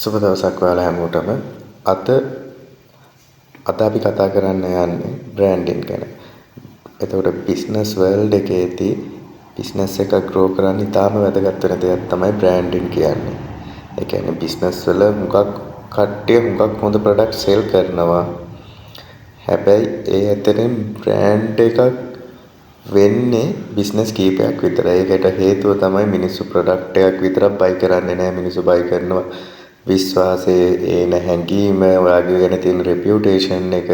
සුබ දවසක් ඔයාලා හැමෝටම. අද අපි කතා කරන්න යන්නේ බ්‍රෑන්ඩින් ගැන. එතකොට බිස්නස් වර්ල්ඩ් එකේදී බිස්නස් එක ග්‍රෝ කරන්න ඉතාම වැදගත් වෙන දෙයක් තමයි බ්‍රෑන්ඩින් කියන්නේ. ඒ කියන්නේ බිස්නස් වල හුඟක් කට්ටිය හුඟක් හොඳ ප්‍රොඩක්ට් සෙල් කරනවා. හැබැයි ඒ අතරින් බ්‍රෑන්ඩ් එකක් වෙන්නේ බිස්නස් කීපයක් විතරයි. ඒකට හේතුව තමයි මිනිස්සු ප්‍රොඩක්ට් එකක් විතරක් බයි කරන්නේ නැහැ. මිනිස්සු බයි කරනවා විශ්වාසයේ එන හැඟීම, ඔයාගේ ගැන තියෙන රෙපියුටේෂන් එක,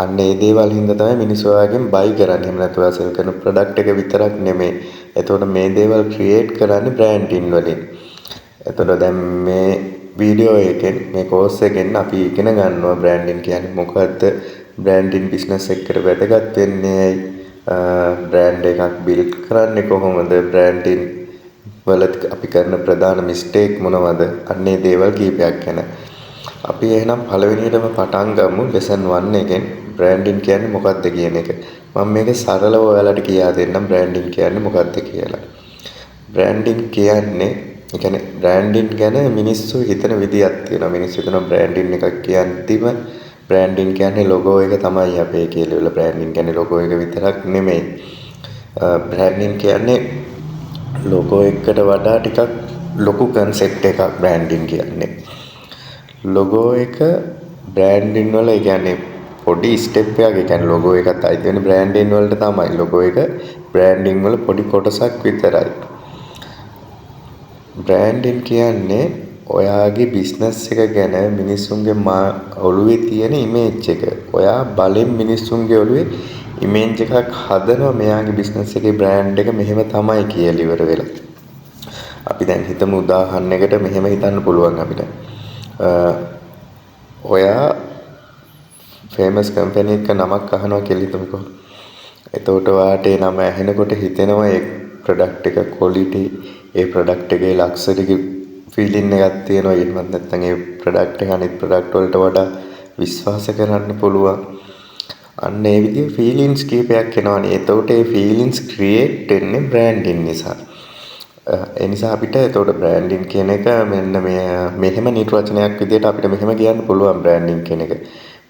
අන්න ඒ දේවල් හින්දා තමයි මිනිස්සු ඔයාගෙන් බයි කරන්නේ. එහෙම නැත්නම් ඔයා සෙල් කරන ප්‍රොඩක්ට් එක විතරක් නෙමෙයි. එතකොට මේ දේවල් ක්‍රියේට් කරන්නේ බ්‍රෑන්ඩින් වලින්. එතකොට දැන් මේ වීඩියෝ එකෙන් මේ කෝස් එකෙන් අපි ඉගෙන ගන්නවා බ්‍රෑන්ඩින් කියන්නේ මොකද්ද, බ්‍රෑන්ඩින් බිස්නස් එකට වැදගත් වෙන්නේ ඇයි, බ්‍රෑන්ඩ් එකක් බිල්ඩ් කරන්නේ කොහොමද, බ්‍රෑන්ඩින් වල අපි කරන ප්‍රධාන මිස්ටේක් මොනවද, අන්නේ දේවල් කීපයක් ගැන. අපි එහෙනම් පළවෙනියටම පටන් ගමු ලෙසන් 1 එකෙන් බ්‍රෑන්ඩින් කියන්නේ මොකක්ද කියන එක. මම මේක සරලව ඔයාලට කියා දෙන්නම් බ්‍රෑන්ඩින් කියන්නේ මොකක්ද කියලා. බ්‍රෑන්ඩින් කියන්නේ බ්‍රෑන්ඩින් ගැන මිනිස්සු හිතන විදියක් තියෙනවා. මිනිස්සු හිතනවා බ්‍රෑන්ඩින් එකක් කියන්තිම බ්‍රෑන්ඩින් කියන්නේ ලොගෝ එක තමයි අපේ කියලා. වල බ්‍රෑන්ඩින් කියන්නේ ලොගෝ එක විතරක් නෙමෙයි. බ්‍රෑන්ඩින් කියන්නේ ලොගෝ එකට වඩා ටිකක් ලොකු කන්සෙප්ට් එකක් බ්‍රෑන්ඩින් කියන්නේ. ලොගෝ එක බ්‍රෑන්ඩින් වල කියන්නේ පොඩි ස්ටෙප් එකක්. ඒ කියන්නේ ලොගෝ එකත් අයිති වෙන්නේ බ්‍රෑන්ඩින් වලට තමයි. ලොගෝ එක බ්‍රෑන්ඩින් වල පොඩි කොටසක් විතරයි. බ්‍රෑන්ඩින් කියන්නේ ඔයාගේ බිස්නස් එක ගැන මිනිස්සුන්ගේ ඔළුවේ තියෙන ඉමේජ් එක. ඔයා බලෙන් මිනිස්සුන්ගේ ඔළුවේ ඉමේජ් එකක් හදනවා මෙයාගේ බිස්නස් එකේ බ්‍රෑන්ඩ් එක මෙහෙම තමයි කියලා ඉවර වෙලා. අපි දැන් හිතමු උදාහරණයකට මෙහෙම හිතන්න පුළුවන් අපිට. ඔයා ෆේමස් කම්පැනි එක නමක් අහනවා කියලා හිතමුකෝ. එතකොට ඔයාට ඒ නම ඇහෙනකොට හිතෙනවා ඒ ප්‍රොඩක්ට් එක ක්වොලිටි, ඒ ප්‍රොඩක්ට් එකේ ලක්ෂරික ෆීලින් එකක් තියෙනවා. එහෙමත් නැත්නම් ඒ ප්‍රොඩක්ට් එක අනිත් ප්‍රොඩක්ට් වලට වඩා විශ්වාස කරන්න පුළුවන්. අන්න ඒ විදිහේ ෆීලිංස් කීපයක් එනවනේ. එතකොට ඒ ෆීලිංස් ක්‍රියේට් වෙන්නේ බ්‍රෑන්ඩින් නිසා. ඒ නිසා අපිට එතකොට බ්‍රෑන්ඩින් කියන එක මෙන්න මෙහෙම නිර්වචනයක් විදිහට අපිට මෙහෙම කියන්න පුළුවන් බ්‍රෑන්ඩින් කියන එක.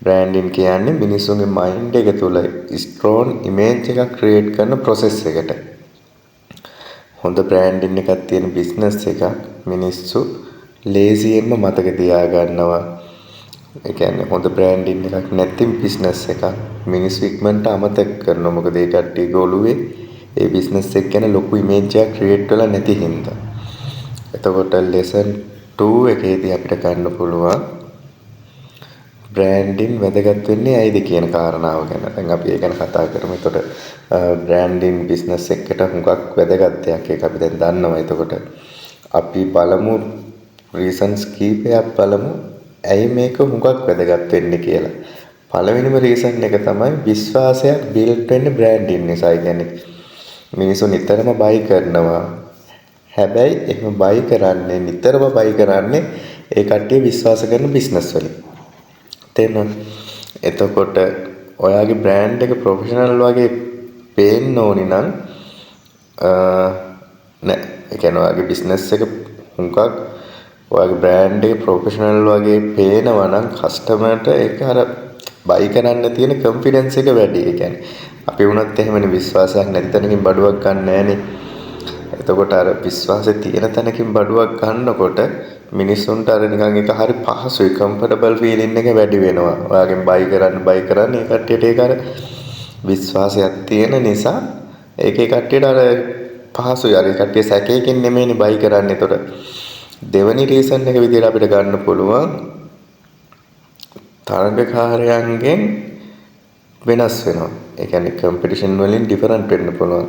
බ්‍රෑන්ඩින් කියන්නේ මිනිස්සුන්ගේ මයින්ඩ් එක තුළ ස්ට්‍රෝන් ඉමේජ් එකක් ක්‍රියේට් කරන ප්‍රොසෙස් එකට. හොඳ බ්‍රෑන්ඩින් එකක් තියෙන බිස්නස් එකක් මිනිස්සු ලේසියෙන්ම මතක තියාගන්නවා. ඒ කියන්නේ හොඳ බ්‍රෑන්ඩින් එකක් නැති බිස්නස් එකක් මිනිස්සු ඉක්මනට අමතක කරනවා. මොකද ඒ කට්ටියගේ ඔළුවේ ඒ බිස්නස් එක ගැන ලොකු ඉමේජ් එකක් ක්‍රියේට් වෙලා නැති හින්දා. එතකොට ලෙසන් 2 එකේදී අපිට ගන්න පුළුවන් බ්‍රෑන්ඩින් වැදගත් වෙන්නේ ඇයිද කියන කාරණාව ගැන. දැන් අපි ඒ ගැන කතා කරමු. එතකොට බ්‍රෑන්ඩින් බිස්නස් එකට හුඟක් වැදගත් දෙයක්. ඒක අපි දැන් දන්නවා. එතකොට අපි බලමු රීසන්ස් කීපයක් බලමු. ඇයි මේක හුඟක් වැදගත් වෙන්නේ කියලා. පළවෙනිම රීසන් එක තමයි විශ්වාසයක් බිල්ඩ් වෙන්නේ බ්‍රෑන්ඩින් නිසා. කියන්නේ මිනිස්සු නිතරම බයි කරනවා. හැබැයි එහෙම බයි කරන්නේ නිතරම බයි කරන්නේ ඒ කට්ටිය විශ්වාස කරන බිස්නස් වලින්. තේරෙනවද? එතකොට ඔයාගේ බ්‍රෑන්ඩ් එක ප්‍රොෆෙෂනල් වගේ පේන්න ඕනි නම් නෑ. ඒ කියන්නේ ඔයාගේ බිස්නස් එක හුඟක් ඔයාගේ බ්‍රෑන්ඩ් එක ප්‍රොෆෙෂනල් වගේ පේනවා නම් කස්ටමර්ට ඒක අර බයි කරන්න තියෙන කොන්ෆිඩන්ස් එක වැඩි. ඒ කියන්නේ අපි වුණත් එහෙමනේ විශ්වාසයක් නැති තැනකින් බඩුවක් ගන්න නෑනේ. එතකොට අර විශ්වාසය තියෙන තැනකින් බඩුවක් ගන්නකොට මිනිස්සුන්ට අර නිකන් ඒක හරි පහසුයි, කම්ෆර්ටබල් ෆීලින් එක වැඩි වෙනවා. ඔයාගෙන් බයි කරන්න ඒ කට්ටියට ඒක අර විශ්වාසයක් තියෙන නිසා ඒකේ කට්ටියට අර පහසුයි. අර කට්ටිය සැකයකින් නෙමෙයිනේ බයි කරන්නේ. එතකොට දෙවනි රීසන් එක විදිහට අපිට ගන්න පුළුවන් තරඟකාරයන්ගෙන් වෙනස් වෙනවා. ඒ කියන්නේ කම්පිටිෂන් වලින් ඩිෆරන්ට් වෙන්න පුළුවන්.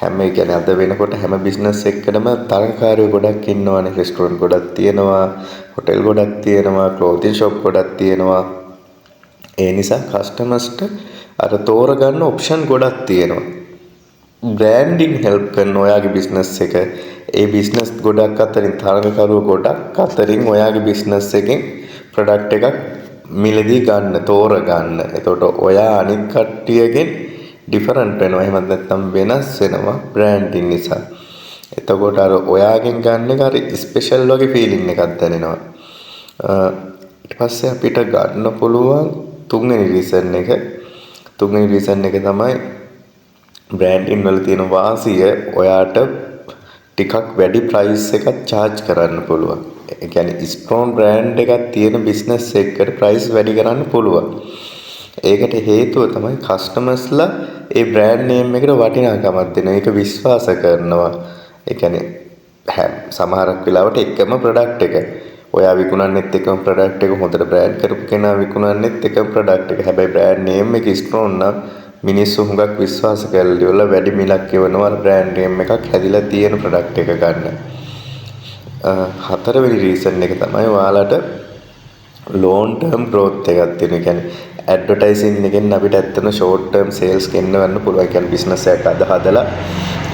ඒ කියන්නේ අද වෙනකොට හැම බිස්නස් එකකටම තරඟකාරයෝ ගොඩක් ඉන්නවානේ. රෙස්ටොරන්ට් ගොඩක් තියෙනවා, හොටෙල් ගොඩක් තියෙනවා, ක්ලෝතින් ෂොප් ගොඩක් තියෙනවා. ඒ නිසා කස්ටමර්ස්ට අර තෝරගන්න ඔප්ෂන් ගොඩක් තියෙනවා. බ්‍රෑන්ඩින් හෙල්ප් කරන ඔයාගේ බිස්නස් එක ඒ බිස්නස් ගොඩක් අතරින් තරඟකරුවෝ ගොඩක් අතරින් ඔයාගේ බිස්නස් එකෙන් ප්‍රොඩක්ට් එකක් මිලදී ගන්න, තෝරගන්න. එතකොට ඔයා අනිත් කට්ටියගෙන් ඩිෆරන්ට් වෙනවා. එහෙම නැත්නම් වෙනස් වෙනවා බ්‍රෑන්ඩින් නිසා. එතකොට අර ඔයාගෙන් ගන්න එක හරි ස්පෙෂල් වගේ ෆීලිං එකක් දැනෙනවා. ඊට පස්සේ අපිට ගන්න පුළුවන් තුන්වෙනි රීසන් එක තමයි බ්‍රෑන්ඩින් වල තියෙන වාසිය ඔයාට ටිකක් වැඩි ප්‍රයිස් එකක් charge කරන්න පුළුවන්. ඒ කියන්නේ ස්ට්‍රෝන් බ්‍රෑන්ඩ් එකක් තියෙන බිස්නස් එකකට ප්‍රයිස් වැඩි කරන්න පුළුවන්. ඒකට හේතුව තමයි කස්ටමර්ස්ලා ඒ බ්‍රෑන්ඩ් නේම් එකට වටිනාකමක් දෙනවා. ඒක විශ්වාස කරනවා. ඒ කියන්නේ සමහරක් වෙලාවට එකම ප්‍රොඩක්ට් එක ඔයා විකුණන්නෙත් එකම ප්‍රොඩක්ට් එක හොඳට බ්‍රෑන්ඩ් කරපු කෙනා විකුණන්නෙත් එකම ප්‍රොඩක්ට් එක. හැබැයි බ්‍රෑන්ඩ් නේම් එක ස්ට්‍රෝන් නම් මිනිස්සු හුඟක් විශ්වාස කරලා ඉවරලා වැඩි මිලක් ගෙවනවා බ්‍රෑන්ඩ් නේම් එකක් හැදිලා තියෙන ප්‍රොඩක්ට් එක ගන්න. හතරවෙනි රීසන් එක තමයි ඔයාලට ලෝන් ටර්ම් growth එකක් තියෙන. ඒ කියන්නේ ඇඩ්වර්ටයිසින් එකෙන් අපිට ඇත්තටම ෂෝට් ටර්ම් සේල්ස් ගෙන්නවන්න පුළුවන්. ඒ කියන්නේ බිස්නස් එකක් හදලා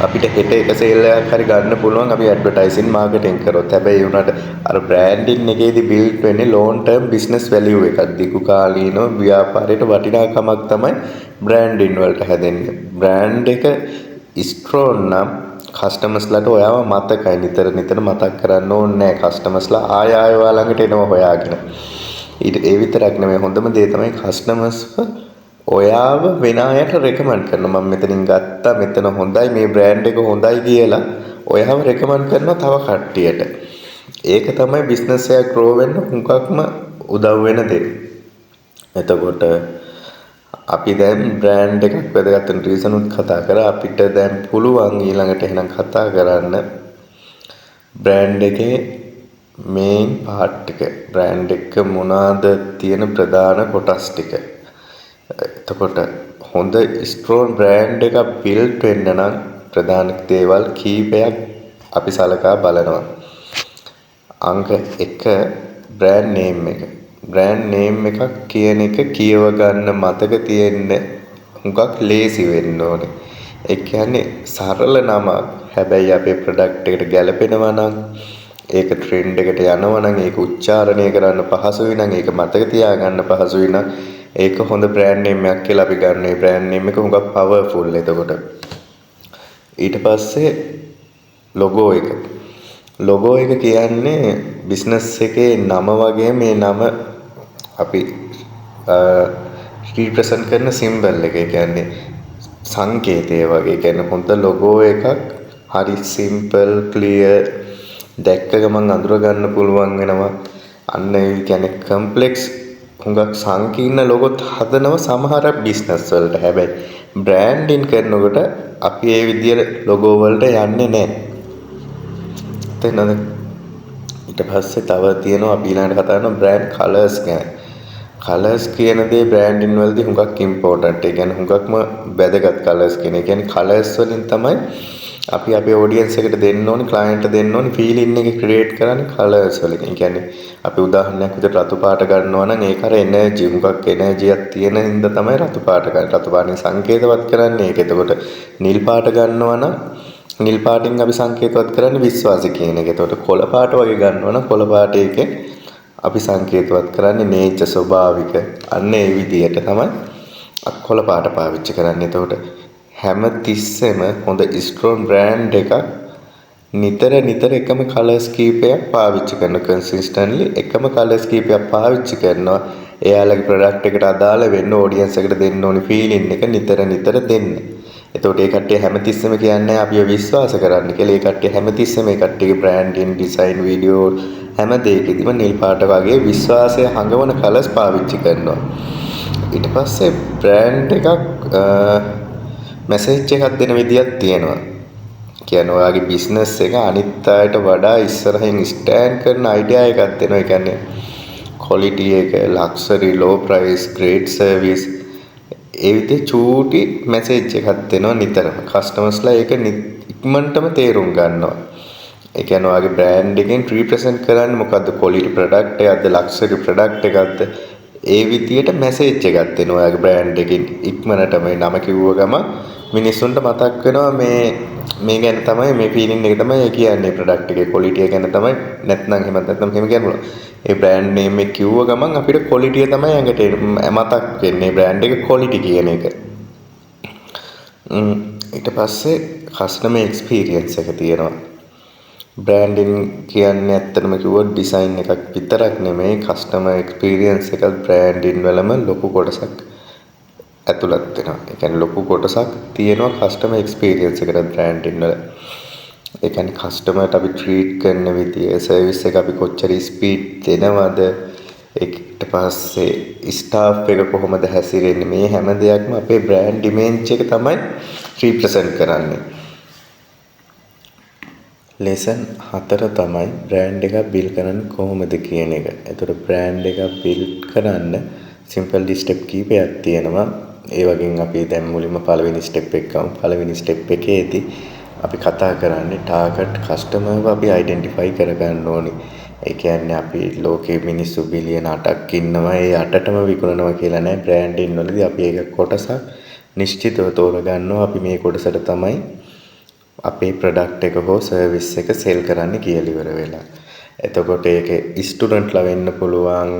අපිට හෙට එක සේල් එකක් හරි ගන්න පුළුවන් අපි ඇඩ්වර්ටයිසින් මාකටිං කරොත්. හැබැයි ඒ උනාට අර බ්‍රෑන්ඩින් එකේදී බිල්ඩ් වෙන්නේ ලෝන් ටර්ම් බිස්නස් වැලියු එකක්. දීර්ඝ කාලීනව ව්‍යාපාරයට වටිනාකමක් තමයි බ්‍රෑන්ඩින් වලට හැදෙන්නේ. බ්‍රෑන්ඩ් එක ස්ට්‍රෝන් නම් කස්ටමර්ස්ලාට ඔයාව මතකයි. නිතර මතක් කරන්න ඕනේ නැහැ. කස්ටමර්ස්ලා ආය ඔයා ළඟට එනවා හොයාගෙන. ඒ විතරක් නෙමෙයි හොඳම දේ තමයි කස්ටමර්ස්ව ඔයාව වෙන අයට රෙකමන්ඩ් කරනවා. මම මෙතනින් ගත්තා මෙතන හොඳයි මේ බ්‍රෑන්ඩ් එක හොඳයි කියලා ඔයාව රෙකමන්ඩ් කරනවා තව කට්ටියට. ඒක තමයි බිස්නස් එක ග්‍රෝ වෙන්න හුඟක්ම උදව් වෙන දේ. එතකොට අපි දැන් බ්‍රෑන්ඩ් එකක් වැදගත් වෙන රීසන් උත් කතා කරා. අපිට දැන් පුළුවන් ඊළඟට එහෙනම් කතා කරන්න බ්‍රෑන්ඩ් එකේ මේන් පාර්ට් එක. බ්‍රෑන්ඩ් එක මොනවාද තියෙන ප්‍රධාන කොටස් ටික. එතකොට හොඳ ස්ට්‍රෝන් බ්‍රෑන්ඩ් එකක් බිල්ඩ් වෙන්න නම් ප්‍රධාන දේවල් කීපයක් අපි සලකා බලනවා. අංක 1 බ්‍රෑන්ඩ් නේම් එක. බ්‍රෑන්ඩ් නේම් එකක් කියන එක කියව ගන්න මතක තියෙන්න හුඟක් ලේසි වෙන්න ඕනේ. ඒ කියන්නේ සරල නමක්. හැබැයි අපේ ප්‍රොඩක්ට් එකට ගැලපෙනවා නම් ඒක ට්‍රෙන්ඩ් එකට යනවා නම් ඒක උච්චාරණය කරන්න පහසුයි නම් ඒක මතක තියාගන්න පහසුයි නම් ඒක හොඳ බ්‍රෑන්ඩ් නේම් එකක් කියලා අපි ගන්න. ඒ බ්‍රෑන්ඩ් නේම් එක හුඟක් පවර්ෆුල්. එතකොට ඊට පස්සේ ලොගෝ එක කියන්නේ බිස්නස් එකේ නම වගේ මේ නම අපි රිප්‍රසන්ට් කරන සිම්බල් එක. ඒ කියන්නේ සංකේතය වගේ. ඒ කියන්නේ හොඳ ලොගෝ එකක් හරි සිම්පල් ක්ලියර් දැක්ක ගමන් අඳුර ගන්න පුළුවන් වෙනවා. අන්න ඒ කියන්නේ කම්ප්ලෙක්ස් හුඟක් සංකීර්ණ ලොගොත් හදනවා සමහර බිස්නස් වලට. හැබැයි බ්‍රෑන්ඩින් කරනකොට අපි ඒ විදියට ලොගෝ වලට යන්නේ නැහැ. තේනද? ඊට පස්සේ තව තියෙනවා අපි ඊළඟට කතා කරන බ්‍රෑන්ඩ් කලර්ස් ගැන. කලර්ස් කියන දේ බ්‍රෑන්ඩින් වලදී හුඟක් ඉම්පෝටන්ට්. ඒ කියන්නේ හුඟක්ම වැදගත් කලර්ස් කියන. ඒ කියන්නේ කලර්ස් වලින් තමයි අපි අපේ ඔඩියන්ස් එකට දෙන්න ඕනේ, ක්ලයන්ට් දෙන්න ඕනේ ෆීලින් එක ක්‍රියේට් කරන්නේ කලර්ස් වලින්. ඒ කියන්නේ අපි උදාහරණයක් විදිහට රතු පාට ගන්නවා නම් ඒක අර එනර්ජි හුඟක් එනර්ජියක් තියෙන හින්දා තමයි රතු පාට ගන්න. රතු පාටින් සංකේතවත් කරන්නේ ඒක. එතකොට නිල් පාට ගන්නවා නම් නිල් පාටින් අපි සංකේතවත් කරන්නේ විශ්වාසය කියන එක. එතකොට කොළ පාට වගේ ගන්නවා නම් කොළ පාට එකෙන් අපි සංකේතවත් කරන්නේ නේචර් ස්වභාවික. අන්න ඒ විදිහට තමයි කොළ පාට පාවිච්චි කරන්නේ. එතකොට හැම තිස්සෙම හොඳ ස්ට්‍රෝන් බ්‍රෑන්ඩ් එකක් නිතර එකම කලර්ස් කීපයක් පාවිච්චි කරන කන්සිස්ටන්ට්ලි එකම කලර්ස් කීපයක් පාවිච්චි කරනවා. එයාලගේ ප්‍රොඩක්ට් එකට අදාළ වෙන්න ඔඩියන්ස් එකට දෙන්න ඕනි ෆීලින් එක නිතර දෙන්න. එතකොට ඒ කට්ටිය හැමතිස්සෙම කියන්නේ අපිව විශ්වාස කරන්න කියලා. ඒ කට්ටිය හැමතිස්සෙම ඒ කට්ටියගේ බ්‍රෑන්ඩින් ඩිසයින් වීඩියෝ හැම දෙයකදීම නිල් පාට වගේ විශ්වාසය හඟවන කලර්ස් පාවිච්චි කරනවා. ඊට පස්සේ බ්‍රෑන්ඩ් එකක් මැසේජ් එකක් දෙන විදියක් තියෙනවා. කියන්නේ ඔයාගේ බිස්නස් එක අනිත් අයට වඩා ඉස්සරහින් ස්ටෑන්ඩ් කරන අයිඩියා එකක් දෙනවා. ඒ කියන්නේ ක්වොලිටි එක, ලක්සරි, ලෝ ප්‍රයිස්, ග්‍රේට් සර්විස් ඒ විදිහේ චූටි මැසේජ් එකක් දෙනවා නිතරම. කස්ටමර්ස්ලා ඒක ඉක්මනටම තේරුම් ගන්නවා. ඒ කියන්නේ ඔයාගේ බ්‍රෑන්ඩ් එකෙන් රිප්‍රසන්ට් කරන්නේ මොකද්ද? ක්වොලිටි ප්‍රොඩක්ට් එකක්ද, ලක්සරි ප්‍රොඩක්ට් එකක්ද? ඒ විදිහට මැසේජ් එකක් දෙනවා ඔයාගේ බ්‍රෑන්ඩ් එකෙන්. ඉක්මනටම මේ නම කිව්ව ගම මිනිස්සුන්ට මතක් වෙනවා මේ ගැන තමයි මේ ෆීලිං එක තමයි කියන්නේ ප්‍රොඩක්ට් එකේ ක්වොලිටි එක ගැන තමයි නැත්නම් එහෙම කියනවා. ඒ බ්‍රෑන්ඩ් නේම් එක කිව්ව ගමන් අපිට ක්වොලිටිය තමයි ඇඟට මතක් වෙන්නේ බ්‍රෑන්ඩ් එක ක්වොලිටි කියන එක. ඊට පස්සේ කස්ටමර් එක්ස්පීරියන්ස් එක තියෙනවා. බ්‍රෑන්ඩින් කියන්නේ ඇත්තටම කිව්වොත් ඩිසයින් එකක් විතරක් නෙමෙයි කස්ටමර් එක්ස්පීරියන්ස් එකත් බ්‍රෑන්ඩින් වලම ලොකු කොටසක් ඇතුළත් වෙනවා. ඒ කියන්නේ ලොකු කොටසක් තියෙනවා කස්ටමර් එක්ස්පීරියන්ස් එකට බ්‍රෑන්ඩින් වල. ඒ කියන්නේ කස්ටමර්ට අපි ට්‍රීට් කරන විදිය, සර්විස් එක අපි කොච්චර ස්පීඩ් දෙනවද, ඊට පස්සේ ස්ටාෆ් එක කොහොමද හැසිරෙන්නේ, මේ හැම දෙයක්ම අපේ බ්‍රෑන්ඩ් ඉමේජ් එක තමයි රිප්‍රසන්ට් කරන්නේ. ලෙසන් 4 තමයි බ්‍රෑන්ඩ් එකක් බිල්ඩ් කරන්නේ කොහොමද කියන එක. ඒතකොට බ්‍රෑන්ඩ් එකක් බිල්ඩ් කරන්න සිම්පල් ස්ටෙප් කීපයක් තියෙනවා. ඒ වගේම අපි දැන් මුලින්ම පළවෙනි ස්ටෙප් එක ගමු. පළවෙනි ස්ටෙප් එකේදී අපි කතා කරන්නේ ටාගට් කස්ටමර්ව අපි අයිඩෙන්ටිෆයි කරගන්න ඕනේ. ඒ කියන්නේ අපි ලෝකේ මිනිස්සු බිලියන 8ක් ඉන්නවා. ඒ 8ටම විකුණනවා කියලා නෑ. බ්‍රෑන්ඩින් වලදී අපි ඒක කොටසක් නිශ්චිතව තෝරගන්නවා. අපි මේ කොටසට තමයි අපේ ප්‍රොඩක්ට් එක හෝ සර්විස් එක සෙල් කරන්න කියලා ඉවර වෙලා. එතකොට ඒක ස්ටුඩන්ට්ලා වෙන්න පුළුවන්,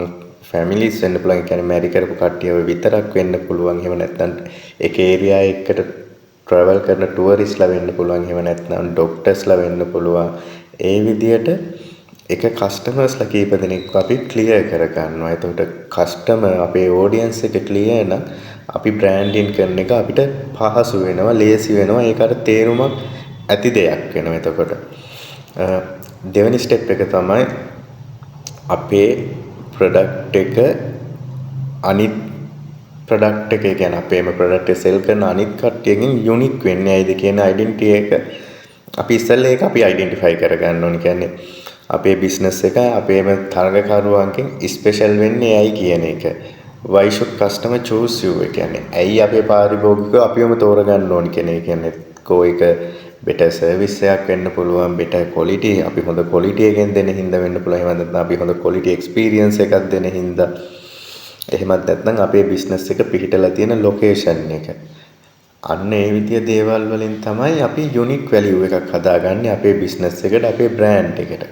ෆැමිලිස් වෙන්න පුළුවන්, ඒ කියන්නේ මැරි කරපු කට්ටියව විතරක් වෙන්න පුළුවන්. එහෙම නැත්නම් ඒක ඒරියා එකකට ට්‍රැවල් කරන ටුවරිස්ට්ලා වෙන්න පුළුවන්. එහෙම නැත්නම් ඩොක්ටර්ස්ලා වෙන්න පුළුවන්. ඒ විදියට එක කස්ටමර්ස්ලා කීප දෙනෙක් අපි ක්ලියර් කර ගන්නවා. එතකොට කස්ටමර් අපේ ඔඩියන්ස් එක ක්ලියර් නම් අපි බ්‍රෑන්ඩින් කරන එක අපිට පහසු වෙනවා, ලේසි වෙනවා. ඒකට තේරුමක් ඇති දෙයක් වෙනවා. එතකොට දෙවෙනි ස්ටෙප් එක තමයි අපේ ප්‍රොඩක්ට් එක අනිත් ප්‍රොඩක්ට් එක කියන්නේ අපේම ප්‍රොඩක්ට් එක සෙල් කරන අනිත් කට්ටියකින් යුනික් වෙන්නේ ඇයිද කියන ඩෙන්ටිටි එක අපි ඉස්සෙල්ලා ඒක අපි අයිඩෙන්ටිෆයි කරගන්න ඕනේ. කියන්නේ අපේ බිස්නස් එක අපේම තරගකරුවන්ගෙන් ස්පෙෂල් වෙන්නේ ඇයි කියන එක. why should customer choose you? ඒ කියන්නේ ඇයි අපේ පාරිභෝගිකව අපිවම තෝරගන්න ඕනේ කියන එක. කියන්නේ කෝ එක better service එකක් වෙන්න පුළුවන්, better quality, අපි හොඳ quality එකෙන් දෙන හින්දා වෙන්න පුළුවන්. එහෙම නැත්නම් අපි හොඳ quality experience එකක් දෙන හින්දා. එහෙමත් නැත්නම් අපේ බිස්නස් එක පිහිටලා තියෙන ලොකේෂන් එක. අන්න ඒ විදිය දේවල් වලින් තමයි අපි යුනික් වැලියු එකක් හදාගන්නේ අපේ බිස්නස් එකට, අපේ බ්‍රෑන්ඩ් එකට.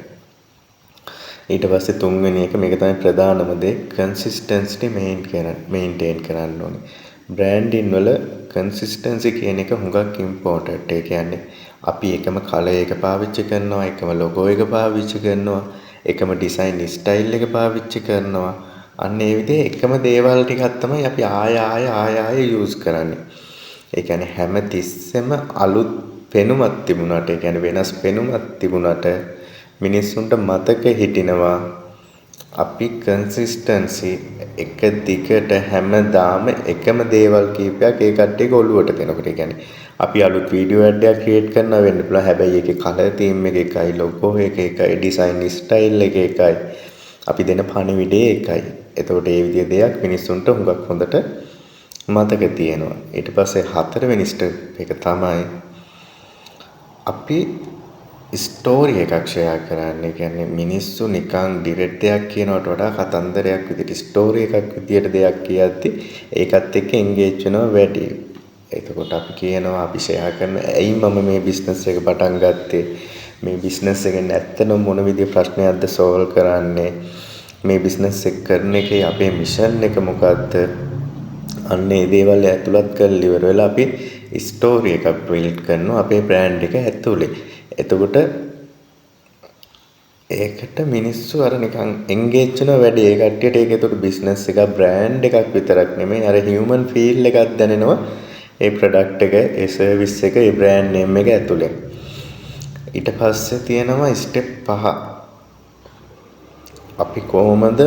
ඊට පස්සේ තුන්වෙනි එක මේක තමයි ප්‍රධානම දේ, කන්සිස්ටන්සි මේන්ටේන් කරන්න ඕනේ. බ්‍රෑන්ඩින් වල කන්සිස්ටන්සි කියන එක හුඟක් ඉම්පෝටන්ට්. ඒ කියන්නේ අපි එකම කලර් එක පාවිච්චි කරනවා, එකම ලොගෝ එක පාවිච්චි කරනවා, එකම ඩිසයින් ස්ටයිල් එක පාවිච්චි කරනවා. අන්න ඒ විදිහේ එකම දේවල් ටිකක් තමයි අපි ආය යූස් කරන්නේ. ඒ කියන්නේ හැම තිස්සෙම අලුත් පෙනුමක් තිබුණාට, ඒ කියන්නේ වෙනස් පෙනුමක් තිබුණාට මිනිස්සුන්ට මතක හිටිනවා අපි කන්සිස්ටන්සි එක දිගට හැමදාම එකම දේවල් කීපයක් ඒ කට්ටියක ඔළුවට දෙනකොට. ඒ කියන්නේ අපි අලුත් වීඩියෝ ඇඩ් එකක් ක්‍රියේට් කරනවා වෙන්න පුළුවන්. හැබැයි ඒකේ කලර් තීම් එක එකයි, ලොගෝ එක එකයි, ඩිසයින් ස්ටයිල් එක එකයි, අපි දෙන පණිවිඩය එකයි. එතකොට මේ විදිහේ දෙයක් මිනිස්සුන්ට හුඟක් හොඳට මතක තියෙනවා. ඊට පස්සේ හතරවෙනි ස්ටෙප් එක තමයි අපි ස්ටෝරි එකක් ෂෙයා කරන්න. ඒ කියන්නේ මිනිස්සු නිකන් ඩිරෙක්ට් දෙයක් කියනවට වඩා කතන්දරයක් විදිහට ස්ටෝරි එකක් විදිහට දෙයක් කියද්දි ඒකත් එක්ක එන්ගේජ් වෙනවා වැඩි. එතකොට අපි කියනවා අපි ෂෙයා කරන ඇයි මම මේ බිස්නස් එක පටන් ගත්තේ, මේ බිස්නස් එකෙන් ඇත්තටම මොන විදිහේ ප්‍රශ්නයක්ද සෝල්ව් කරන්නේ, මේ බිස්නස් එක කරන එකේ අපේ මිෂන් එක මොකක්ද. අන්න ඒ දේවල් ඇතුළත් කරලා ඉවර වෙලා අපි ස්ටෝරි එකක් බිල්ඩ් කරනවා අපේ බ්‍රෑන්ඩ් එක ඇතුලේ. එතකොට ඒකට මිනිස්සු අර නිකන් එන්ගේජ් වෙන වැඩි. ඒ කට්ටියට ඒක ඒතකොට බිස්නස් එක බ්‍රෑන්ඩ් එකක් විතරක් නෙමෙයි, අර හියුමන් ෆීල් එකක් දැනෙනවා ඒ ප්‍රොඩක්ට් එක, ඒ සර්විස් එක, ඒ බ්‍රෑන්ඩ් නේම් එක ඇතුලේ. ඊට පස්සේ තියෙනවා ස්ටෙප් 5. අපි කොහොමද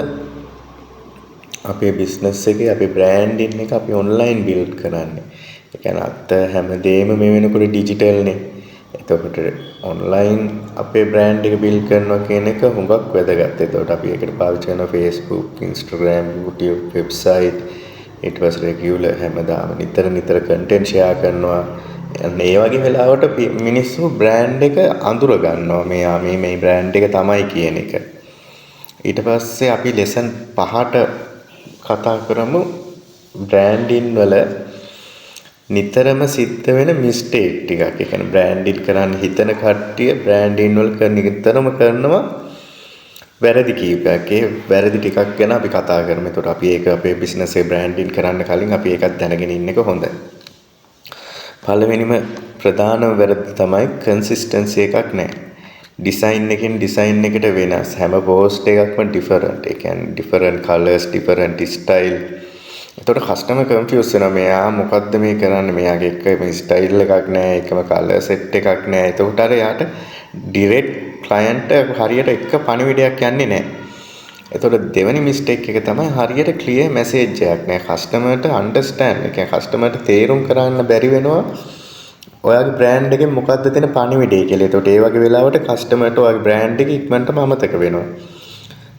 අපේ බිස්නස් එකේ අපේ බ්‍රෑන්ඩින් එක අපි ඔන්ලයින් බිල්ඩ් කරන්නේ. ඒ කියන්නේ අත හැමදේම මේ වෙනකොට ඩිජිටල් නේ. එතකොට ඔන්ලයින් අපේ බ්‍රෑන්ඩ් එක බිල්ඩ් කරනවා කියන එක හුඟක් වැදගත්. එතකොට අපි ඒකට පාවිච්චි කරන Facebook, Instagram, YouTube, website, ඊට පස්සේ රෙගියුලර් හැමදාම නිතර කන්ටෙන්ට් ෂෙයා කරනවා. ඒ වගේ වෙලාවට මිනිස්සු බ්‍රෑන්ඩ් එක අඳුර ගන්නවා. මෙයා මේ බ්‍රෑන්ඩ් එක තමයි කියන එක. ඊට පස්සේ අපි ලෙසන් 5ට කතා කරමු බ්‍රෑන්ඩින් වල නිතරම සිද්ධ වෙන මිස්ටේක් ටිකක්. ඒ කියන්නේ බ්‍රෑන්ඩින් කරන්න හිතන කට්ටිය බ්‍රෑන්ඩින් වල නිතරම කරනවා වැරදි කීපයක්. ඒ වැරදි ටිකක් ගැන අපි කතා කරමු. ඒතකොට අපි ඒක අපේ බිස්නස් එකේ බ්‍රෑන්ඩින් කරන්න කලින් අපි ඒකත් දැනගෙන ඉන්න එක හොඳයි. පළවෙනිම ප්‍රධානම වැරද්ද තමයි කන්සිස්ටන්සි එකක් නැහැ. ඩිසයින් එකෙන් ඩිසයින් එකට වෙනස්. හැම පෝස්ට් එකක්ම ඩිෆරන්ට්. ඒ කියන්නේ ඩිෆරන්ට් කලර්ස්, ඩිෆරන්ට් ස්ටයිල්. එතකොට කස්ටමර් කන්ෆියුස් වෙනවා. මෙයා මොකද්ද මේ කරන්නේ? මෙයාගේ එක මේ ස්ටයිල් එකක් නැහැ, එකම කලර් සෙට් එකක් නැහැ. එතකොට අර යාට ඩිරෙක්ට් ක්ලයන්ට් හරියට එක පණිවිඩයක් යන්නේ නැහැ. එතකොට දෙවෙනි මිස්ටේක් එක තමයි හරියට ක්ලියර් මැසේජ් එකක් නැහැ. කස්ටමර්ට අන්ඩර්ස්ටෑන්ඩ්, ඒ කියන්නේ කස්ටමර්ට තේරුම් කරන්න බැරි වෙනවා. ඔයාගේ බ්‍රෑන්ඩ් එකෙන් මොකද්ද තියෙන පණිවිඩය කියලා. එතකොට ඒ වගේ වෙලාවට කස්ටමර්ට ඔයාගේ බ්‍රෑන්ඩ් එක ඉක්මනටම අමතක වෙනවා.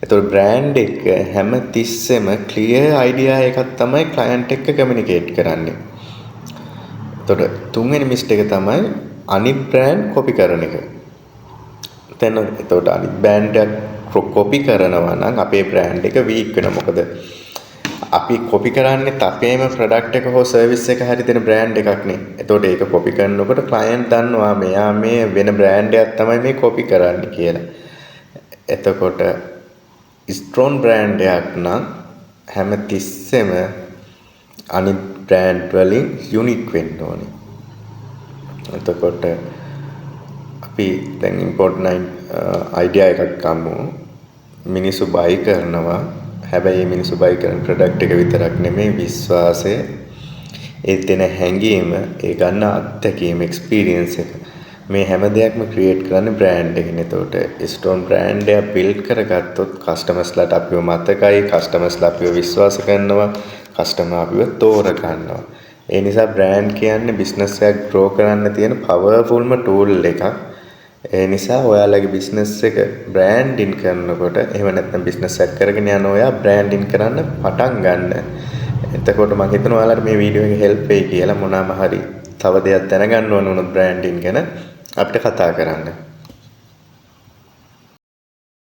එතකොට බ්‍රෑන්ඩ් එක හැම තිස්සෙම ක්ලියර් අයිඩියා එකක් තමයි ක්ලයන්ට් එක්ක කමියුනිකේට් කරන්නේ. එතකොට තුන්වෙනි මිස්ටේක් එක තමයි අනිත් බ්‍රෑන්ඩ් කොපි කරන එක. එතකොට අනිත් බ්‍රෑන්ඩ් එක කොපි කරනවා නම් අපේ බ්‍රෑන්ඩ් එක වීක් වෙනවා. මොකද අපි කොපි කරන්නේ අපේම ප්‍රොඩක්ට් එක හෝ සර්විස් එක හරි දෙන බ්‍රෑන්ඩ් එකක් නේ. එතකොට ඒක කොපි කරනකොට ක්ලයන්ට් දන්නවා මෙයා මේ වෙන බ්‍රෑන්ඩ් එකක් තමයි මේ කොපි කරන්නේ කියලා. එතකොට ස්ට්‍රෝන් බ්‍රෑන්ඩ් එකක් නම් හැම තිස්සෙම අනිත් බ්‍රෑන්ඩ් වලින් යුනික් වෙන්න ඕනේ. එතකොට අපි දැන් ඉම්පෝර්ටන්ට් අයිඩියා එකක් ගමු. මිනිස්සු බයි කරනවා. හැබැයි මේ මිනිස්සු බයි කරන ප්‍රොඩක්ට් එක විතරක් නෙමෙයි විශ්වාසය, ඒ දෙන හැඟීම, ඒ ගන්න අත්දැකීම, එක්ස්පීරියන්ස් එක. මේ හැම දෙයක්ම ක්‍රියේට් කරන්නේ බ්‍රෑන්ඩ් එකකින්. එතකොට ස්ටෝන් බ්‍රෑන්ඩ් එක බිල්ඩ් කරගත්තොත් කස්ටමර්ස්ලාට අපිව මතකයි, කස්ටමර්ස්ලා අපිව විශ්වාස කරනවා, කස්ටමර් අපිව තෝර ගන්නවා. ඒ නිසා බ්‍රෑන්ඩ් කියන්නේ බිස්නස් එකක් ග්‍රෝ කරන්න තියෙන පවර්ෆුල්ම ටූල් එකක්. ඒ නිසා ඔයාලගේ බිස්නස් එක බ්‍රෑන්ඩින් කරනකොට, එහෙම නැත්නම් බිස්නස් එකක් කරගෙන යන ඔයා බ්‍රෑන්ඩින් කරන්න පටන් ගන්න. එතකොට මම හිතනවා ඔයාලට මේ වීඩියෝ එක හෙල්ප් වෙයි කියලා. මොනවාම හරි තව දෙයක් දැනගන්න ඕන වුණොත් බ්‍රෑන්ඩින් ගැන අපිට කතා කරන්න.